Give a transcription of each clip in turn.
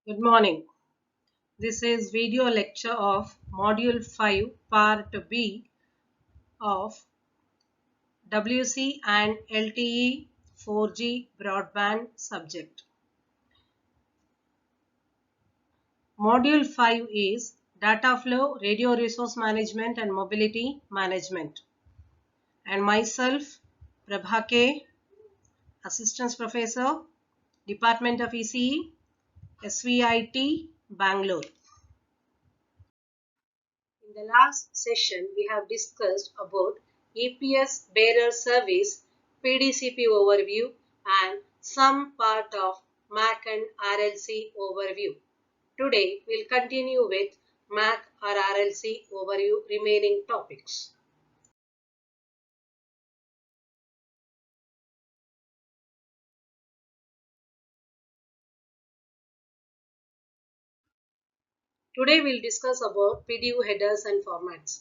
Good morning. This is video lecture of Module 5 Part B of WC and LTE 4G broadband subject. Module 5 is Data Flow, Radio Resource Management and Mobility Management. And myself, Prabha K, Assistant Professor, Department of ECE, SVIT, Bangalore. In the last session, we have discussed about EPS bearer service, PDCP overview and some part of MAC and RLC overview. Today, we'll continue with MAC or RLC overview remaining topics. Today, we'll discuss about PDU headers and formats.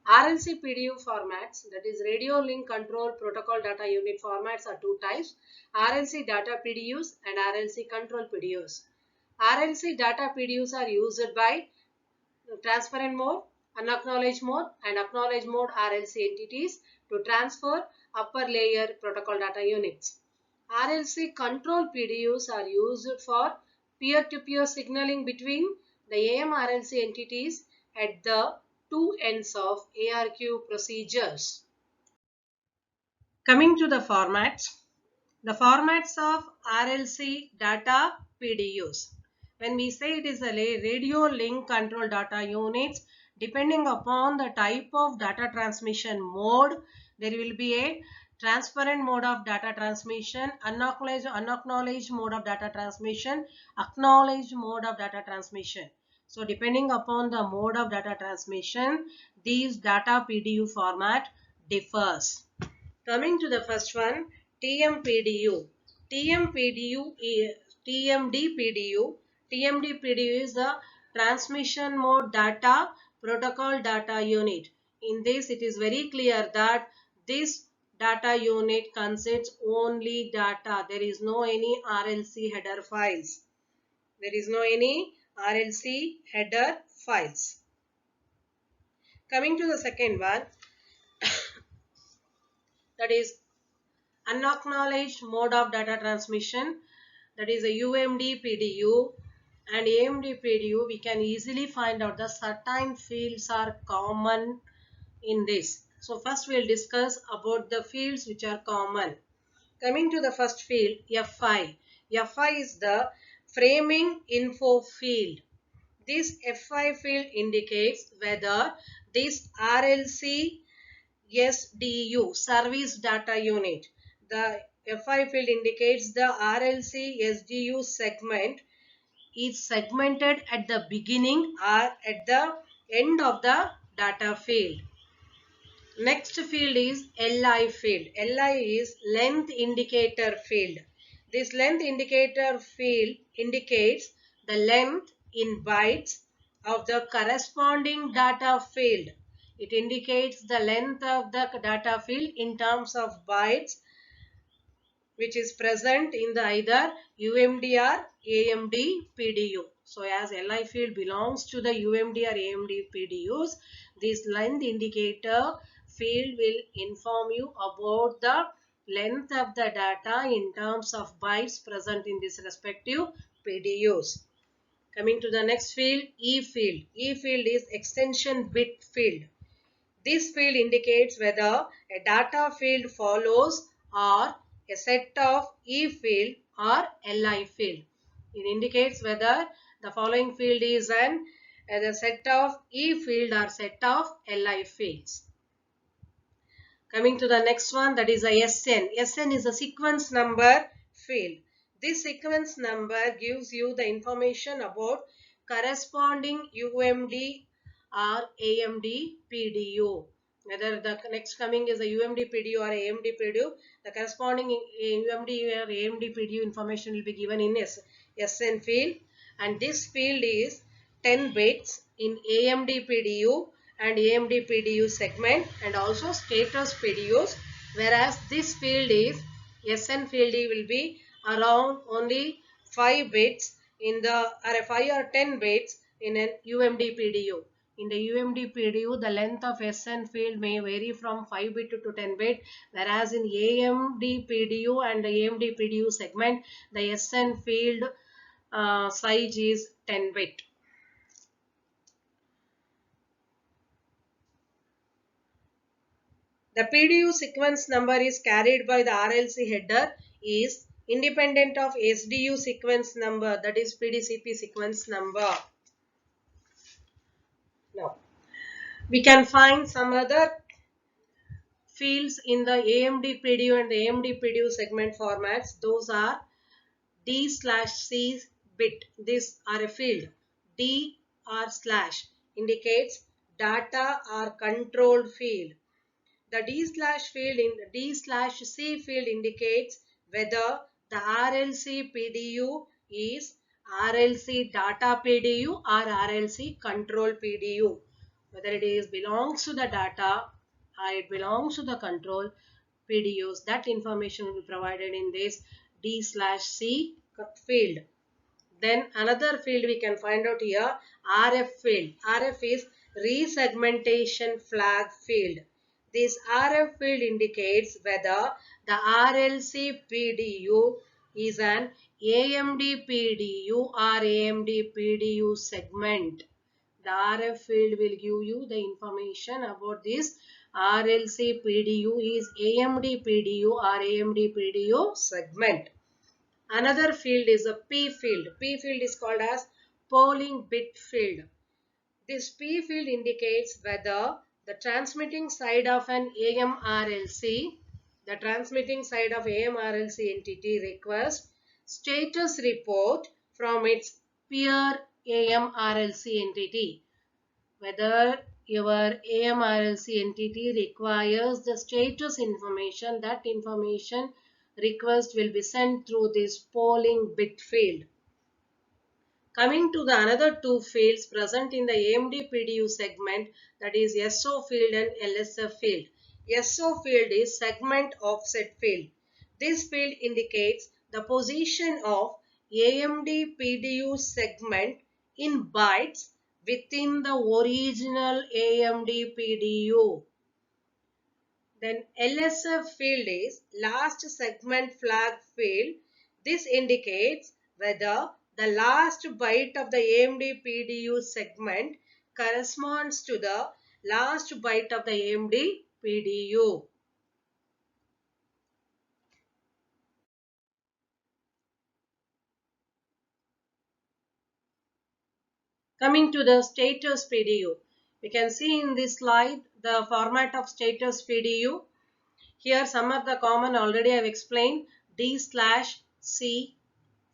RLC PDU formats, that is Radio Link Control Protocol Data Unit formats, are two types: RLC data PDUs and RLC control PDUs. RLC data PDUs are used by transparent mode, unacknowledged mode and acknowledged mode RLC entities to transfer upper layer protocol data units. RLC control PDUs are used for peer-to-peer signaling between the AM-RLC entities at the two ends of ARQ procedures. Coming to the formats of RLC data PDUs. When we say it is a radio link control data units, depending upon the type of data transmission mode, there will be a transparent mode of data transmission, unacknowledged mode of data transmission, acknowledged mode of data transmission. So depending upon the mode of data transmission, these data PDU format differs. Coming to the first one, TMPDU. TMPDU is TMDPDU. TMDPDU is the transmission mode data protocol data unit. In this, it is very clear that this data unit consists only data. There is no any RLC header files. There is no any RLC header files. Coming to the second one, that is unacknowledged mode of data transmission, that is a UMD PDU and AMD PDU. We can easily find out the certain fields are common in this. So first we will discuss about the fields which are common. Coming to the first field, FI. FI is the framing info field. This FI field indicates whether this RLC SDU, service data unit. The FI field indicates the RLC SDU segment is segmented at the beginning or at the end of the data field. Next field is LI field. LI is length indicator field. This length indicator field indicates the length in bytes of the corresponding data field. It indicates the length of the data field in terms of bytes which is present in the either UMD or AMD PDU. So as LI field belongs to the UMD or AMD PDUs, this length indicator field will inform you about the length of the data in terms of bytes present in this respective PDUs. Coming to the next field, E field. E field is extension bit field. This field indicates whether a data field follows or a set of E field or LI field. It indicates whether the following field is a set of E field or set of LI fields. Coming to the next one, that is a SN. SN is a sequence number field. This sequence number gives you the information about corresponding UMD or AMD PDU. Whether the next coming is a UMD PDU or AMD PDU, the corresponding UMD or AMD PDU information will be given in SN field, and this field is 10 bits in AMD PDU and AMD PDU segment and also status PDUs, whereas this field is SN field will be around only 5 bits in the RFI or 10 bits in an UMD PDU. In the UMD PDU, the length of SN field may vary from 5 bit to 10 bit, whereas in AMD PDU and the AMD PDU segment, the SN field size is 10 bit. The PDU sequence number is carried by the RLC header is independent of SDU sequence number, that is PDCP sequence number. Now, we can find some other fields in the AMD PDU and the AMD PDU segment formats. Those are D/C bit. These are a field. D or slash indicates data or controlled field. The D/C field indicates whether the RLC PDU is RLC data PDU or RLC control PDU. Whether it is belongs to the data or it belongs to the control PDUs, that information will be provided in this D/C field. Then another field we can find out here, RF field. RF is resegmentation flag field. This RF field indicates whether the RLC PDU is an AMD PDU or AMD PDU segment. The RF field will give you the information about this RLC PDU is AMD PDU or AMD PDU segment. Another field is a P field. P field is called as polling bit field. This P field indicates whether the transmitting side of an AMRLC, the transmitting side of AMRLC entity requests status report from its peer AMRLC entity. Whether your AMRLC entity requires the status information, that information request will be sent through this polling bit field. Coming to the another two fields present in the AMD PDU segment, that is SO field and LSF field. SO field is segment offset field. This field indicates the position of AMD PDU segment in bytes within the original AMD PDU. Then LSF field is last segment flag field. This indicates whether the last byte of the AMD PDU segment corresponds to the last byte of the AMD PDU. Coming to the status PDU, we can see in this slide the format of status PDU. Here some of the common already I have explained. D/C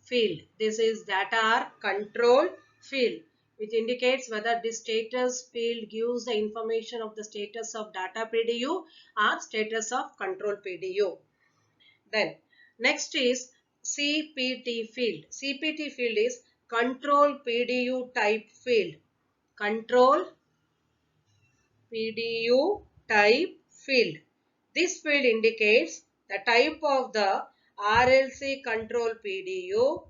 field. This is data control field, which indicates whether this status field gives the information of the status of data PDU or status of control PDU. Then next is CPT field. CPT field is control PDU type field. Control PDU type field. This field indicates the type of the RLC control PDU,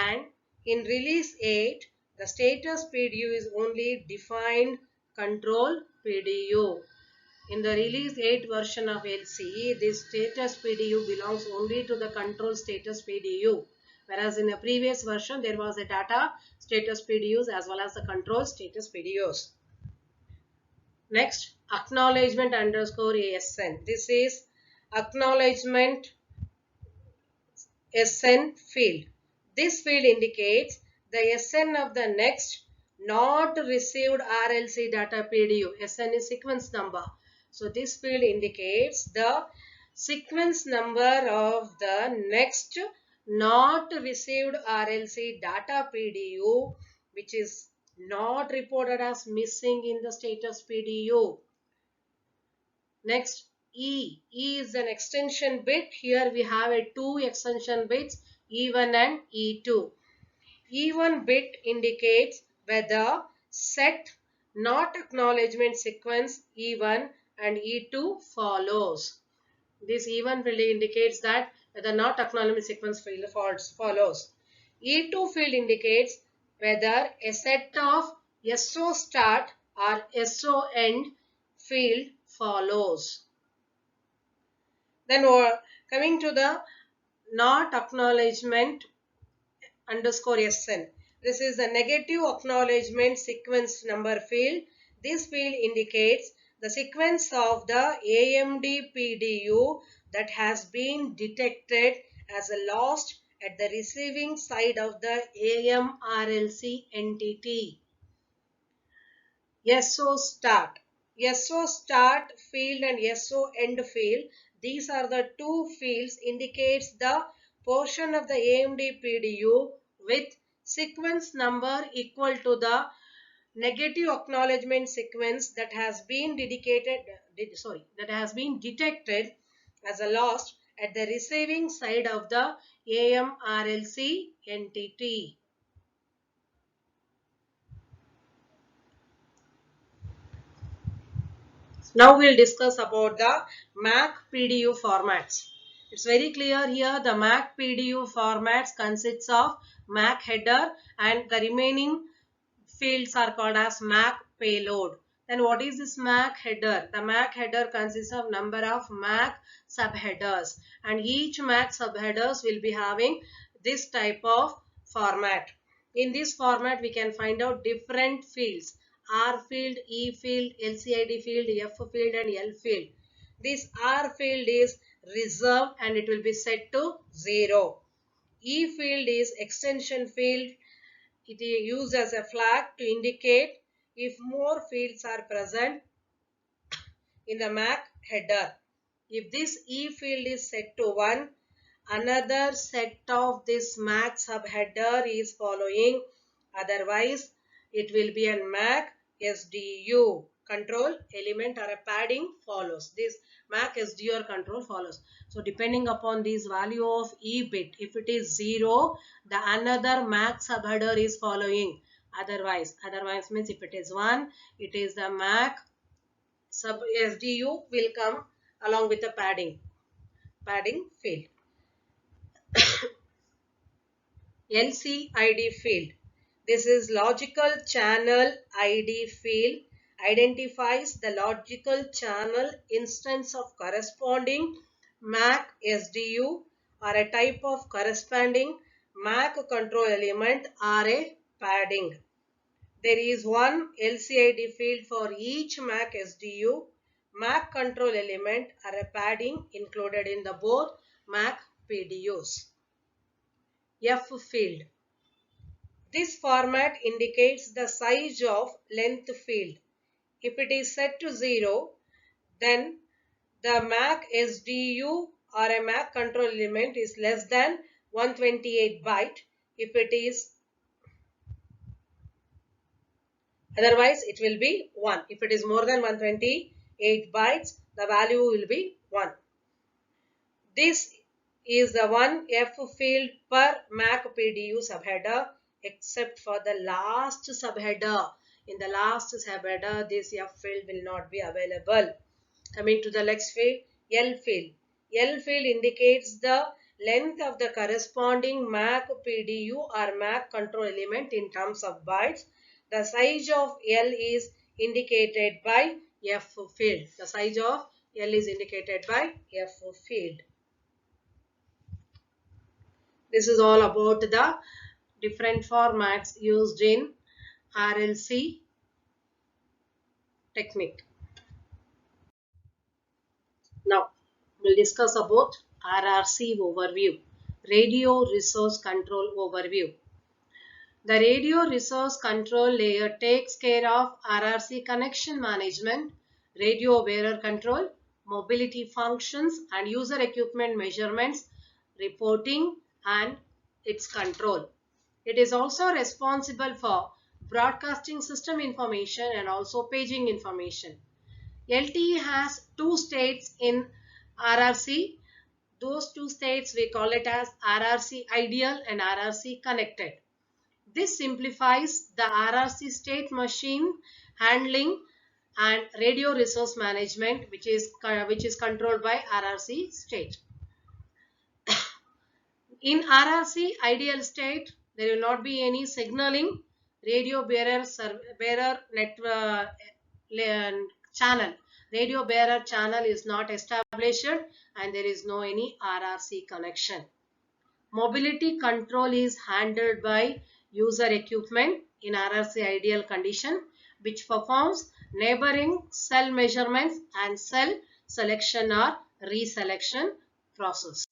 and in release 8 the status PDU is only defined control PDU. In the release 8 version of LCE, this status PDU belongs only to the control status PDU, whereas in the previous version there was a data status PDUs as well as the control status PDUs. Next, acknowledgement underscore ASN. This is acknowledgement SN field. This field indicates the SN of the next not received RLC data PDU. SN is sequence number. So this field indicates the sequence number of the next not received RLC data PDU, which is not reported as missing in the status PDU. Next, E. E is an extension bit. Here we have two extension bits, E1 and E2. E1 bit indicates whether set not acknowledgement sequence E1 and E2 follows. This E1 really indicates that whether not acknowledgement sequence follows. E2 field indicates whether a set of SO start or SO end field follows. Then coming to the not acknowledgement underscore SN. This is a negative acknowledgement sequence number field. This field indicates the sequence of the AMD PDU that has been detected as a lost at the receiving side of the AMRLC entity. SO start. SO start field and SO end field. These are the two fields indicates the portion of the AMD PDU with sequence number equal to the negative acknowledgement sequence that has been detected as a lost at the receiving side of the AMRLC entity. Now we'll discuss about the MAC PDU formats. It's very clear here the MAC PDU formats consists of MAC header and the remaining fields are called as MAC payload. Then what is this MAC header? The MAC header consists of number of MAC subheaders and each MAC subheaders will be having this type of format. In this format we can find out different fields. R field, E field, LCID field, F field and L field. This R field is reserved and it will be set to 0. E field is extension field. It is used as a flag to indicate if more fields are present in the MAC header. If this E field is set to 1, another set of this MAC subheader is following. Otherwise, it will be a MAC SDU control element or a padding follows. This MAC SDU or control follows. So depending upon this value of E bit, if it is 0, the another MAC subheader is following. Otherwise means if it is 1, it is the MAC sub SDU will come along with the padding field. LCID field. This is logical channel ID field. Identifies the logical channel instance of corresponding MAC SDU or a type of corresponding MAC control element or a padding. There is one LCID field for each MAC SDU, MAC control element or a padding included in the both MAC PDUs. F field. This format indicates the size of length field. If it is set to 0, then the MAC SDU or a MAC control element is less than 128 byte. If it is otherwise, it will be 1. If it is more than 128 bytes, the value will be 1. This is the one F field per MAC PDU subheader except for the last subheader. In the last subheader, this F field will not be available. Coming to the next field, L field. L field indicates the length of the corresponding MAC PDU or MAC control element in terms of bytes. The size of L is indicated by F field. The size of L is indicated by F field. This is all about the different formats used in RLC technique. Now, we'll discuss about RRC overview, Radio Resource Control overview. The Radio Resource Control layer takes care of RRC connection management, radio bearer control, mobility functions and user equipment measurements, reporting and its control. It is also responsible for broadcasting system information and also paging information. LTE has two states in RRC. Those two states we call it as RRC ideal and RRC connected. This simplifies the RRC state machine handling and radio resource management which is controlled by RRC state. In RRC ideal state, There will not be any signaling. Radio bearer channel. Radio bearer channel is not established and there is no any RRC connection. Mobility control is handled by user equipment in RRC ideal condition, which performs neighboring cell measurements and cell selection or reselection process.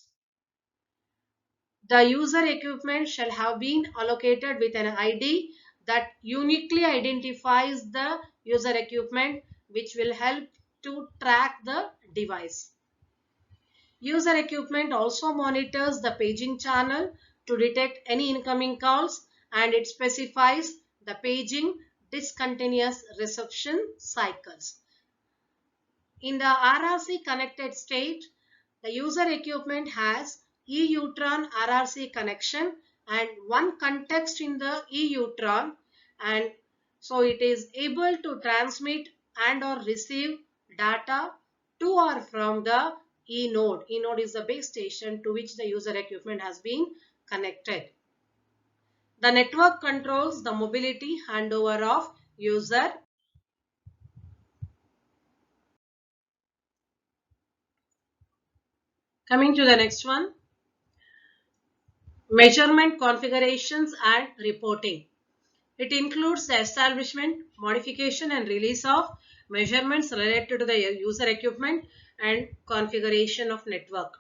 The user equipment shall have been allocated with an ID that uniquely identifies the user equipment, which will help to track the device. User equipment also monitors the paging channel to detect any incoming calls, and it specifies the paging discontinuous reception cycles. In the RRC connected state, the user equipment has eUtron RRC connection and one context in the eUtron, and so it is able to transmit and or receive data to or from the eNode. eNode is the base station to which the user equipment has been connected. The network controls the mobility handover of user. Coming to the next one, measurement configurations and reporting. It includes the establishment, modification and release of measurements related to the user equipment and configuration of network.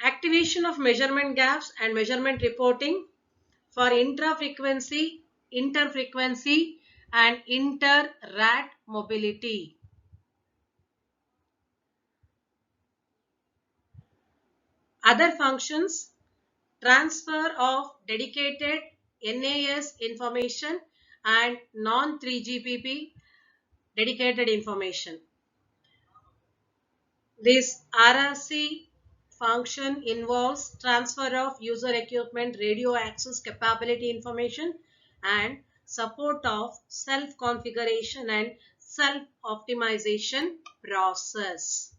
Activation of measurement gaps and measurement reporting for intra-frequency, interfrequency and inter-RAT mobility. Other functions, transfer of dedicated NAS information and non-3GPP dedicated information. This RRC function involves transfer of user equipment radio access capability information and support of self-configuration and self-optimization process.